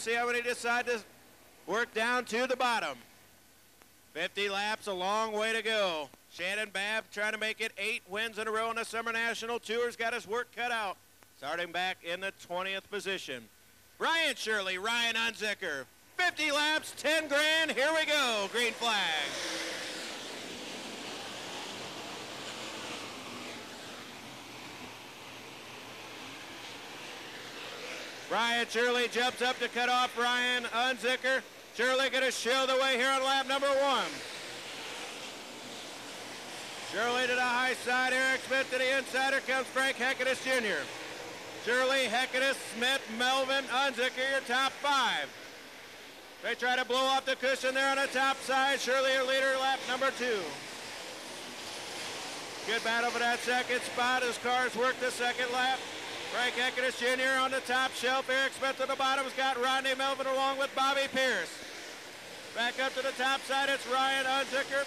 see how many decide to work down to the bottom. 50 laps, a long way to go. Shannon Babb trying to make it 8 wins in a row on the Summer National Tour's got his work cut out. Starting back in the 20th position. Brian Shirley, Ryan Unzicker. 50 laps, 10 grand, here we go, green flag. Brian Shirley jumps up to cut off Ryan Unzicker. Shirley going to show the way here on lap number 1. Shirley to the high side, Eric Smith to the inside, here comes Frank Heckedus Jr. Shirley, Heckedus, Smith, Melvin, Unzicker, your top 5. They try to blow off the cushion there on the top side. Shirley, your leader, lap number 2. Good battle for that second spot as cars work the second lap. Frank Heckedus Jr. on the top shelf. Eric Smith at the bottom has got Rodney Melvin along with Bobby Pierce. Back up to the top side, it's Ryan Unzicker,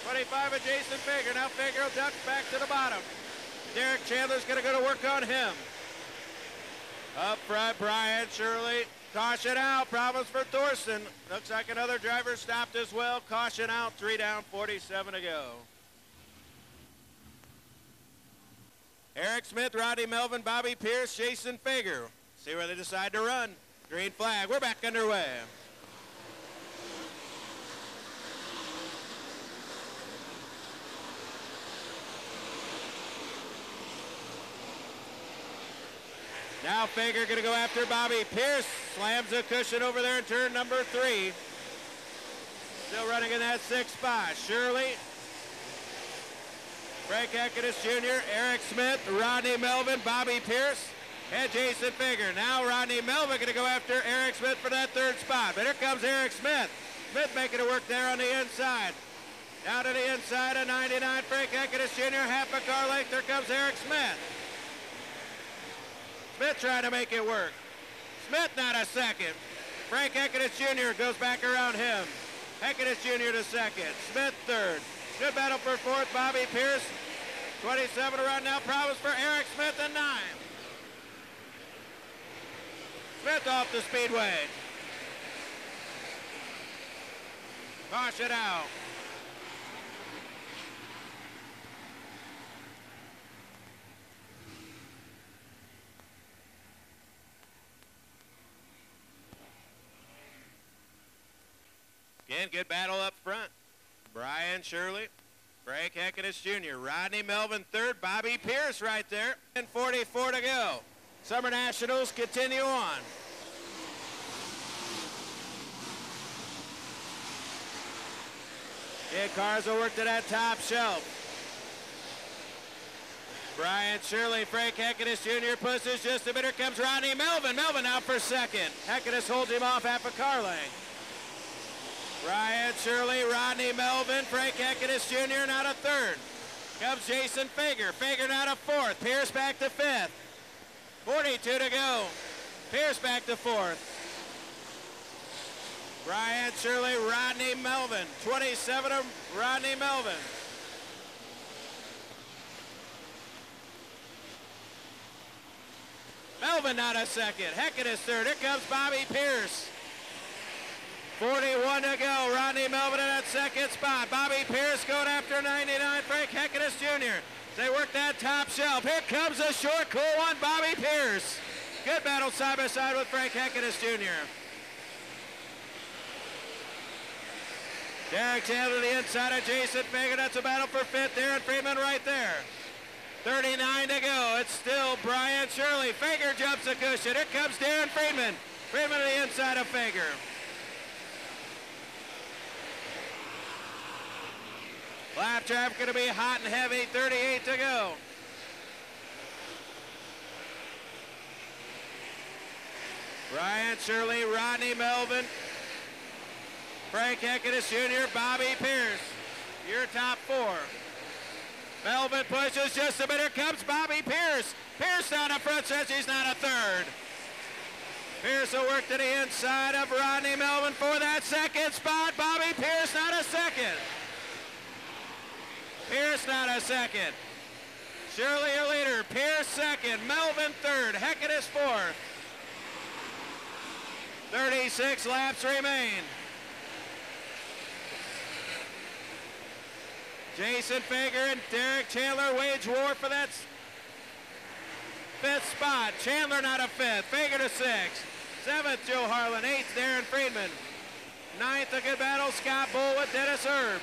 25 of Jason Fager. Now Fager will duck back to the bottom. Derek Chandler's going to go to work on him. Up front, Brian Shirley. Caution out, problems for Thorson. Looks like another driver stopped as well. Caution out, 3 down, 47 to go. Eric Smith, Rodney Melvin, Bobby Pierce, Jason Fager. See where they decide to run. Green flag, we're back underway. Now Fager going to go after Bobby Pierce. Slams the cushion over there in turn number 3. Still running in that 6th spot. Shirley, Frank Heckedus Jr., Eric Smith, Rodney Melvin, Bobby Pierce, and Jason Fager. Now Rodney Melvin going to go after Eric Smith for that 3rd spot. But here comes Eric Smith. Smith making it work there on the inside. Down to the inside of 99, Frank Heckedus Jr., half a car length. There comes Eric Smith. Smith trying to make it work. Smith not a second. Frank Heckedus Jr. goes back around him. Heckedus Jr. to 2nd. Smith 3rd. Good battle for 4th. Bobby Pierce. 27 to run now. Problems for Eric Smith and 9. Smith off the speedway. Caution out. Again, good battle up front. Brian Shirley, Frank Heckedus Jr., Rodney Melvin 3rd, Bobby Pierce right there, and 44 to go. Summer Nationals continue on. Yeah, cars will work to that top shelf. Brian Shirley, Frank Heckedus Jr. pushes just a bit. Here comes Rodney Melvin. Melvin out for 2nd. Heckedus holds him off half a car length. Brian Shirley, Rodney Melvin, Frank Heckedus Jr. now to 3rd. Comes Jason Fager. Fager now to 4th. Pierce back to 5th. 42 to go. Pierce back to 4th. Brian Shirley, Rodney Melvin. 27 of Rodney Melvin. Melvin not a 2nd. Heckedus 3rd. Here comes Bobby Pierce. 41 to go. Rodney Melvin in that 2nd spot. Bobby Pierce going after 99. Frank Heckedus Jr. They work that top shelf. Here comes a short, cool one. Bobby Pierce. Good battle side by side with Frank Heckedus Jr. Derek Chandler to the inside of Jason Fager. That's a battle for 5th. Darren Freeman right there. 39 to go. It's still Brian Shirley. Fager jumps the cushion. Here comes Darren Freeman. Freeman to the inside of Fager. Lap traffic going to be hot and heavy. 38 to go. Brian Shirley, Rodney Melvin, Frank Heckedus Jr., Bobby Pierce. Your top 4. Melvin pushes just a bit. Here comes Bobby Pierce. Pierce down the front stretch. He's not a 3rd. Pierce will work to the inside of Rodney Melvin for that 2nd spot. Bobby Pierce not a 2nd. Pierce not a 2nd. Shirley your leader. Pierce 2nd. Melvin 3rd. Heckedus 4th. 36 laps remain. Jason Fager and Derek Chandler wage war for that fifth spot. Chandler not a fifth. Fager to sixth. Seventh, Joe Harlan. Eighth, Darren Friedman. Ninth, a good battle, Scott Bull with Dennis Herb.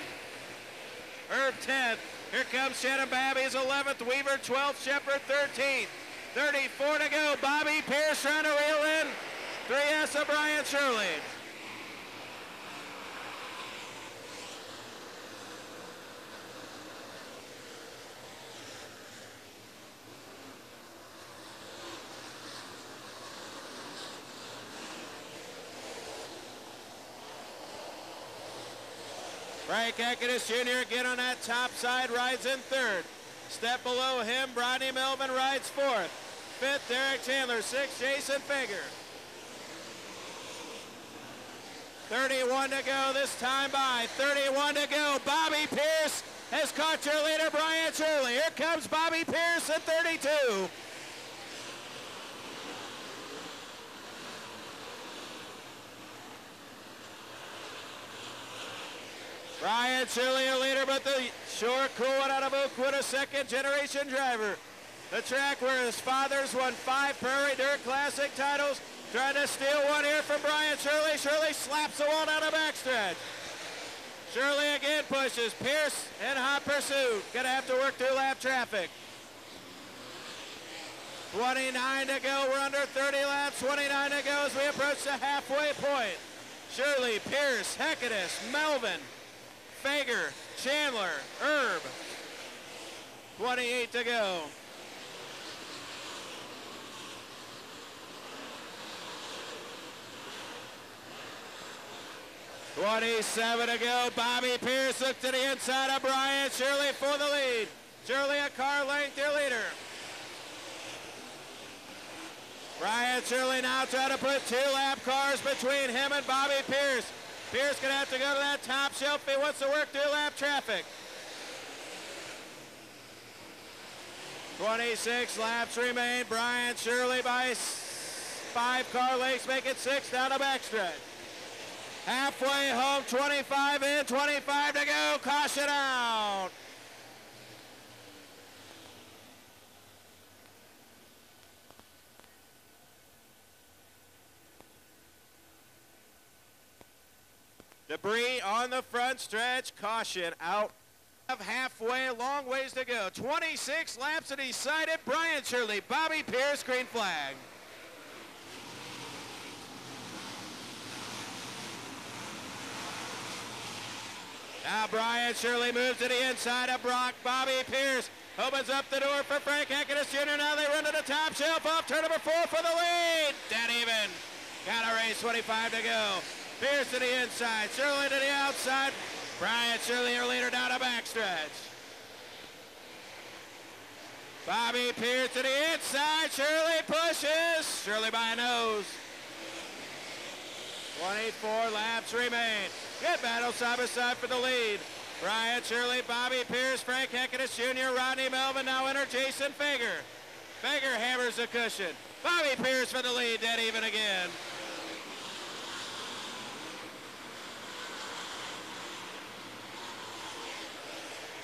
Herb 10th. Here comes Shannon Babby's 11th. Weaver 12th. Shepard 13th. 34 to go. Bobby Pierce trying to reel in 3S of Brian Shirley. Frank Eckidus Jr. again on that top side, rides in third. Step below him, Bronny Melvin rides fourth. Fifth, Derek Chandler. Sixth, Jason Fager. 31 to go this time by. 31 to go. Bobby Pierce has caught your leader, Brian Shirley. Here comes Bobby Pierce at 32. Brian Shirley, a leader, but the short cool one out of Oakwood, a second-generation driver. The track where his father's won 5 Prairie Dirt Classic titles. Trying to steal one here from Brian Shirley. Shirley slaps the one out of backstretch. Shirley again pushes. Pierce in hot pursuit. Gonna have to work through lap traffic. 29 to go. We're under 30 laps. 29 to go as we approach the halfway point. Shirley, Pierce, Eckidus, Melvin, Fager, Chandler, Herb. 28 to go. $27 to go. Bobby Pierce looked to the inside of Brian Shirley for the lead. Shirley a car length, your leader. Brian Shirley now trying to put 2 lap cars between him and Bobby Pierce. Pierce gonna have to go to that top shelf if he wants to work through lap traffic. 26 laps remain. Brian Shirley by 5 car lengths, make it 6 down the backstretch. Halfway home, 25 in, 25 to go. Caution out. Debris on the front stretch. Caution out. Halfway, long ways to go. 26 laps and decided. Brian Shirley, Bobby Pierce, green flag. Now Brian Shirley moves to the inside of Brock. Bobby Pierce opens up the door for Frank Eckidus Jr. Now they run to the top shelf off turn number 4 for the lead. Dead even. Got a race, 25 to go. Pierce to the inside, Shirley to the outside. Brian Shirley, your leader, down a backstretch. Bobby Pierce to the inside, Shirley pushes. Shirley by a nose. 24 laps remain. Good battle side by side for the lead. Brian Shirley, Bobby Pierce, Frank Eckidus Jr., Rodney Melvin, now enter Jason Fager. Fager hammers the cushion. Bobby Pierce for the lead, dead even again.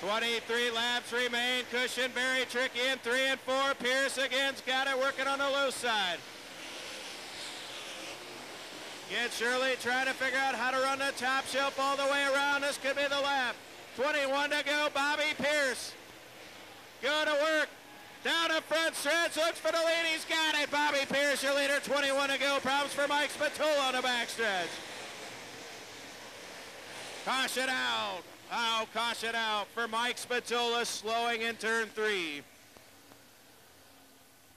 23 laps remain. Cushion very tricky in 3 and 4. Pierce again's got it working on the low side. Again, Shirley trying to figure out how to run the top shelf all the way around. This could be the lap. 21 to go. Bobby Pierce going to work. Down the front stretch. Looks for the lead. He's got it. Bobby Pierce, your leader. 21 to go. Problems for Mike Spatola on the backstretch. Caution out. Oh, caution out for Mike Spatola, slowing in turn 3.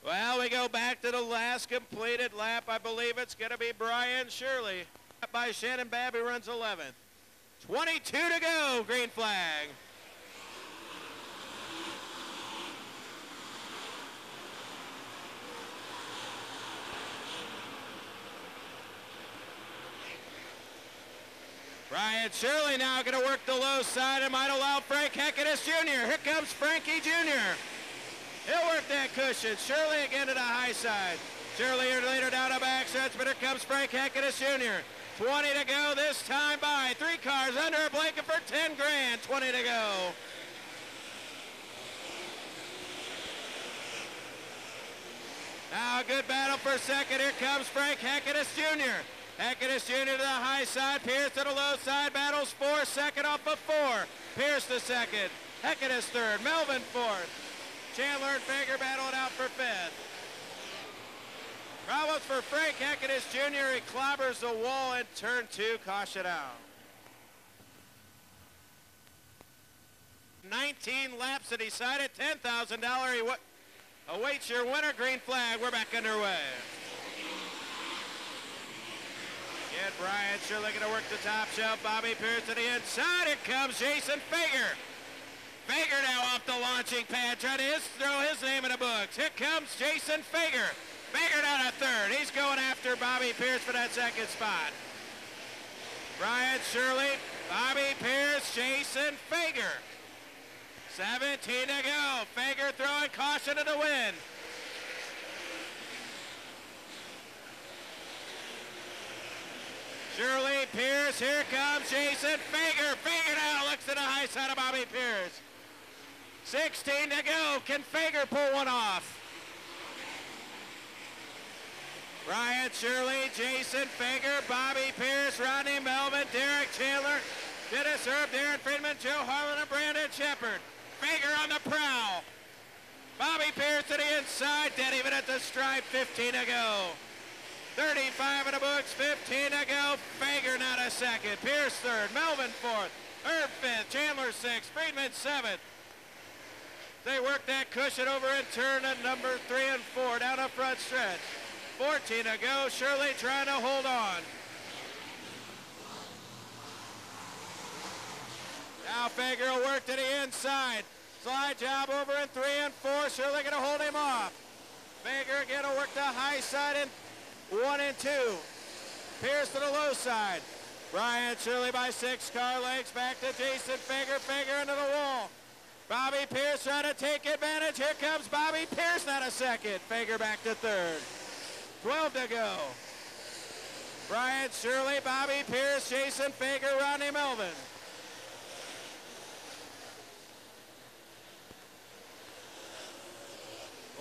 Well, we go back to the last completed lap. I believe it's going to be Brian Shirley. By Shannon Babby runs 11th. 22 to go, green flag. Brian Shirley now going to work the low side and might allow Frank Eckidus Jr. Here comes Frankie Jr. He'll work that cushion. Shirley again to the high side. Shirley, your leader down the backstretch, but here comes Frank Heckenus Jr. 20 to go this time by. 3 cars under a blanket for 10 grand. 20 to go. Now a good battle for second. Here comes Frank Heckenus Jr. Heckenus Jr. to the high side. Pierce to the low side. Battles for second off of 4. Pierce to second. Heckenus third. Melvin fourth. Chandler and Fager battling out for fifth. Problems for Frank Heckenus Jr. He clobbers the wall in turn 2. Caution out. 19 laps to decide it. $10,000. Awaits your winner. Green flag. We're back underway. Again, Brian Shirley going to work the top shelf. Bobby Pierce to the inside. Here comes Jason Fager. Fager now off the launching pad, trying to throw his name in the books. Here comes Jason Fager. Fager down to third. He's going after Bobby Pierce for that second spot. Brian Shirley, Bobby Pierce, Jason Fager. 17 to go. Fager throwing caution to the wind. Shirley, Pierce, here comes Jason Fager. Fager now looks to the high side of Bobby Pierce. 16 to go. Can Fager pull one off? Brian Shirley, Jason Fager, Bobby Pierce, Rodney Melvin, Derek Chandler, Dennis Herb, Darren Friedman, Joe Harlan, and Brandon Shepard. Fager on the prowl. Bobby Pierce to the inside, dead even at the stripe, 15 to go. 35 in the books, 15 to go. Fager now to second. Pierce third, Melvin fourth, Herb fifth, Chandler sixth, Friedman seventh. They work that cushion over in turn at number 3 and 4 down the front stretch. 14 to go. Shirley trying to hold on. Now Fager will work to the inside. Slide job over in 3 and 4. Shirley going to hold him off. Fager again will work the high side in 1 and 2. Pierce to the low side. Brian Shirley by 6 car lengths. Back to Jason Fager. Fager into the wall. Bobby Pierce trying to take advantage. Here comes Bobby Pierce now to second. Fager back to third. 12 to go. Brian Shirley, Bobby Pierce, Jason Fager, Rodney Melvin.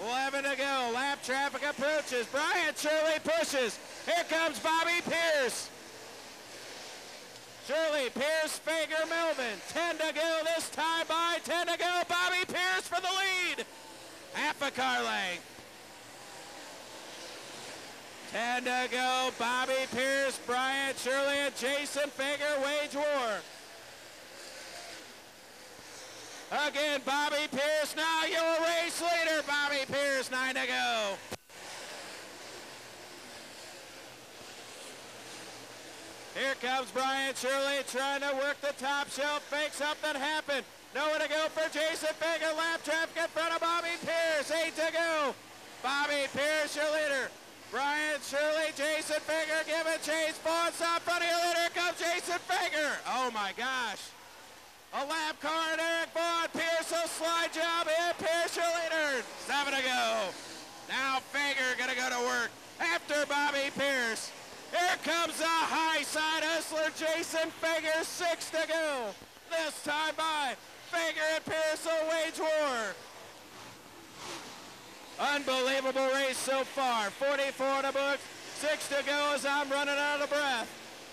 $11 to go. Lap traffic approaches. Brian Shirley pushes. Here comes Bobby Pierce. Shirley, Pierce, Fager, Melvin. 10 to go this time by. 10 to go. Bobby Pierce for the lead. Half a car length. 10 to go. Bobby Pierce, Brian Shirley, and Jason Fager wage war. Again, Bobby Pierce now your race leader. Bobby Pierce, 9 to go. Here comes Brian Shirley trying to work the top shelf, make something happen. Nowhere to go for Jason Fager. Lap traffic in front of Bobby Pierce. 8 to go. Bobby Pierce, your leader. Brian Shirley, Jason Fager giving chase. Vaughn stop front of your leader. Here comes Jason Fager. Oh my gosh. A lap car and Eric Vaughn. Pierce a slide job in. Pierce your leader. 7 to go. Now Fager gonna go to work after Bobby Pierce. Here comes the high side hustler, Jason Fager. 6 to go. This time by Fager and Pierce a wage war. Unbelievable race so far. 44 in the books. 6 to go as I'm running out of breath.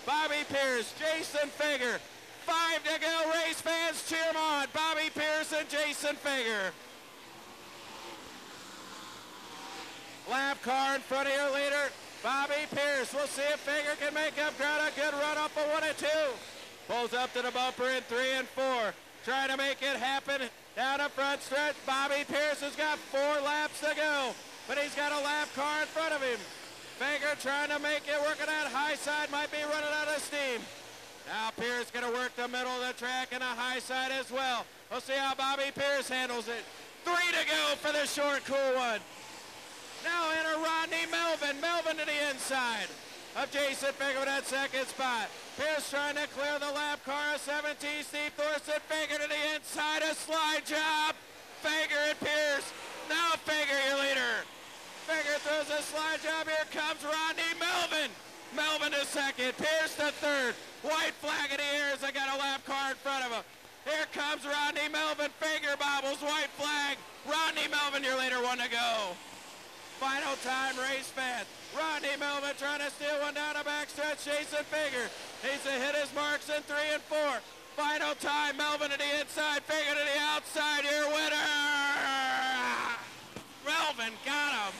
Bobby Pierce, Jason Fager. 5 to go. Race fans cheer them on. Bobby Pierce and Jason Fager. Lap car in front of your leader, Bobby Pierce. We'll see if Fager can make up ground. A good run up of 1 and 2. Pulls up to the bumper in 3 and 4. Trying to make it happen down the front stretch. Bobby Pierce has got 4 laps to go, but he's got a lap car in front of him. Fager trying to make it, working that high side, might be running out of steam. Now Pierce going to work the middle of the track and a high side as well. We'll see how Bobby Pierce handles it. 3 to go for the short, cool one. Now enter Rodney Melvin. Melvin to the inside of Jason Fager with that second spot. Pierce trying to clear the lap car. A 17 Steve Thorson. Fager to the inside. A slide job. Fager and Pierce. Now Fager, your leader. Figure throws a slide job. Here comes Rodney Melvin. Melvin to second. Pierce to third. White flag in the air as I got a lap car in front of him. Here comes Rodney Melvin. Finger bobbles. White flag. Rodney Melvin, your leader, one to go. Final time, race fast. Rodney Melvin trying to steal one down the backstretch. Jason Figure needs to hit his marks in 3 and 4. Final time, Melvin to the inside, Figure to the outside. Your winner, Melvin got him.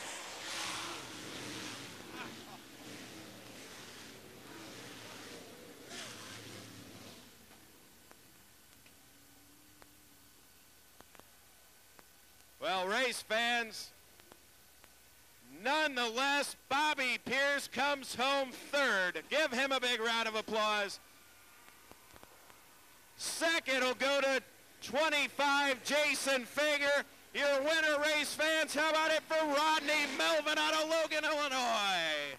Well, race fans, nonetheless, Bobby Pierce comes home third. Give him a big round of applause. Second will go to 25, Jason Figure. Your winner, race fans. How about it for Rodney Melvin out of Logan, Illinois?